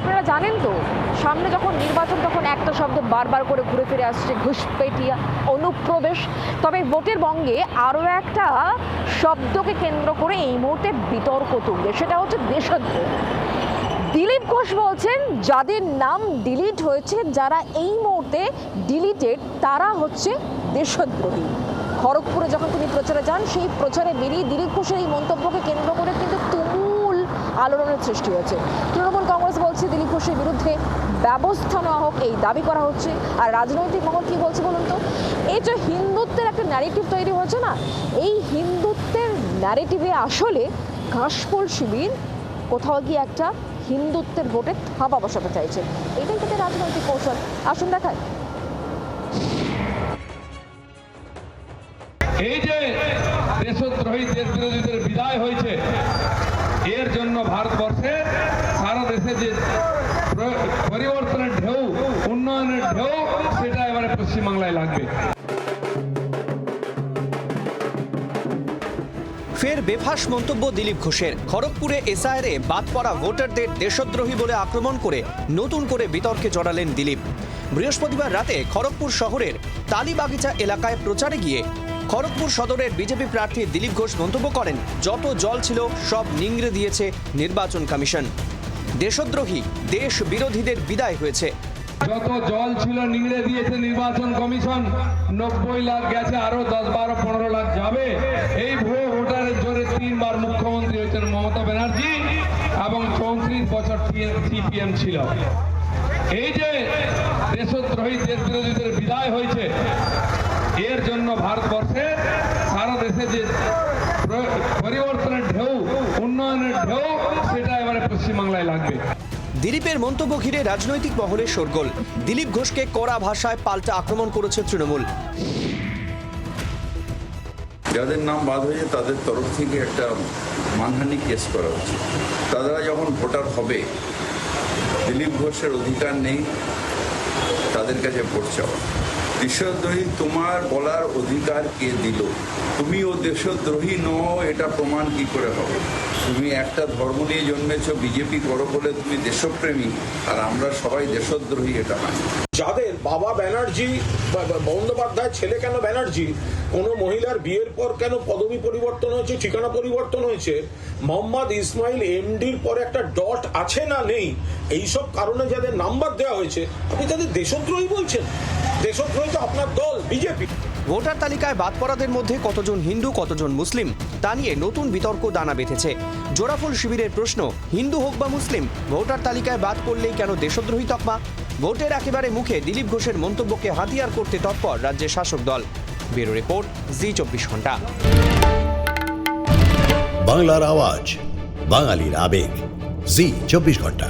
আপনারা জানেন তো সামনে যখন নির্বাচন তখন একটা শব্দ বারবার করে ঘুরে ফিরে আসছে, ঘুষপেটিয়া, অনুপ্রবেশ। তবে ভোটের বঙ্গে আরও একটা শব্দকে কেন্দ্র করে এই মুহূর্তে বিতর্ক তুলবে, সেটা হচ্ছে দেশদ্রোহ। দিলীপ ঘোষ বলছেন যাদের নাম ডিলিট হয়েছে, যারা এই মুহূর্তে ডিলিটেড, তারা হচ্ছে দেশদ্রোহী। খড়গপুরে যখন তিনি প্রচারে যান, সেই প্রচারে বেরিয়ে দিলীপ ঘোষের এই মন্তব্যকে কেন্দ্র করে কিন্তু তুমুল আলোড়নের সৃষ্টি হয়েছে। তৃণমূল কংগ্রেস বলছে দিলীপ ঘোষের বিরুদ্ধে ব্যবস্থা নেওয়া হোক, এই দাবি করা হচ্ছে। আর রাজনৈতিক মহল কি বলছে বলুন তো? এই যে হিন্দুত্বের একটা ন্যারেটিভ তৈরি হয়েছে না, এই হিন্দুত্বের ন্যারেটিভে আসলে ঘাসফুল শিবির কোথাও গিয়ে একটা হিন্দুত্বের ভোটে থাবা বসাতে চাইছে। এটাই তাদের রাজনৈতিক কৌশল। আসুন দেখায়। এই যে দেশদ্রোহী দেশ বিরোধীদের বিদায় হয়েছে, এর জন্য ভারতবর্ষে সারা দেশে যে পরিবর্তনের ঢেউ, উন্নয়নের ঢেউ, সেটা এবারে পশ্চিমবাংলায় লাগবে। ফের বেফাঁস মন্তব্য দিলীপ ঘোষের। খড়গপুরে এসআইআরে বাদ পড়া ভোটারদের দেশদ্রোহী বলে আক্রমণ করে নতুন করে বিতর্কে জড়ালেন দিলীপ। বৃহস্পতিবার রাতে খড়গপুর শহরের তালিবাগিচা এলাকায় প্রচারে গিয়ে খড়গপুর সদরের বিজেপি প্রার্থী দিলীপ ঘোষ মন্তব্য করেন, যত জল ছিল সব নিংড়ে দিয়েছে নির্বাচন কমিশন। দেশদ্রোহী দেশ বিরোধীদের বিদায় হয়েছে। যত জল ছিল নিংড়ে দিয়েছে নির্বাচন কমিশন। 90 লাখ গেছে, আরো 10, 12, 15 লাখ যাবে। এই ভুয়ো ভোটারের জোরে 3 বার মুখ্যমন্ত্রী হয়েছেন মমতা ব্যানার্জি, এবং 34 বছর সিপিএম ছিল। এই যে দেশদ্রোহী দেশ বিরোধীদের বিদায় হয়েছে, এর জন্য ভারতবর্ষে সারা দেশে যে পরিবর্তনের ঢেউ, উন্নয়নের ঢেউ, সেটা এবারে পশ্চিমবাংলায় লাগবে। দিলীপের মন্তব্য ঘিরে রাজনৈতিক মহলে শোরগোল। দিলীপ ঘোষকে কড়া ভাষায় পাল্টা আক্রমণ করেছে তৃণমূল। যাদের নাম বাদ হয়েছে তাদের তরফ থেকে একটা মানহানি কেস করা উচিত। তারা যখন ভোটার হবে, দিলীপ ঘোষের অধিকার নেই তাদের কাছে ভোট চাওয়া। দেশদ্রোহী তোমার বলার অধিকার কে দিল? তুমি ও দেশদ্রোহী নও, এটা প্রমাণ কি করে হবে? তুমি একটা ধর্ম নিয়ে জন্মেছো, বিজেপি করো বলে তুমি দেশপ্রেমী, আর আমরা সবাই দেশদ্রোহী, এটা নয়। যাদের বাবা ব্যানার্জি, বন্দ্যোপাধ্যায় ছেলে কেন ব্যানার্জি, কোন মহিলার বিয়ের পর কেন পদবি পরিবর্তন হয়েছে, ঠিকানা পরিবর্তন হয়েছে, মোহাম্মদ ইসমাইল এমডির পরে একটা ডট আছে না নেই, এইসব কারণে যাদের নাম্বার দেওয়া হয়েছে, আপনি তাদের দেশদ্রোহী বলছেন? দেশদ্রোহী তো আপনার দল বিজেপি। ভোটার তালিকায় বাদ পড়াদের মধ্যে কতজন হিন্দু, কতজন মুসলিম, তা নিয়ে নতুন বিতর্ক দানা বেঁধেছে। জোড়াফুল শিবিরের প্রশ্ন, হিন্দু হোক বা মুসলিম, ভোটার তালিকায় বাদ পড়লেই কেন দেশদ্রোহী তকমা? ভোটের একেবারে মুখে দিলীপ ঘোষের মন্তব্যকে হাতিয়ার করতে তৎপর রাজ্যের শাসক দল। ব্যুরো রিপোর্ট, জি 24 ঘন্টা। বাংলার আওয়াজ, বাঙালির আবেগ, জি 24 ঘন্টা।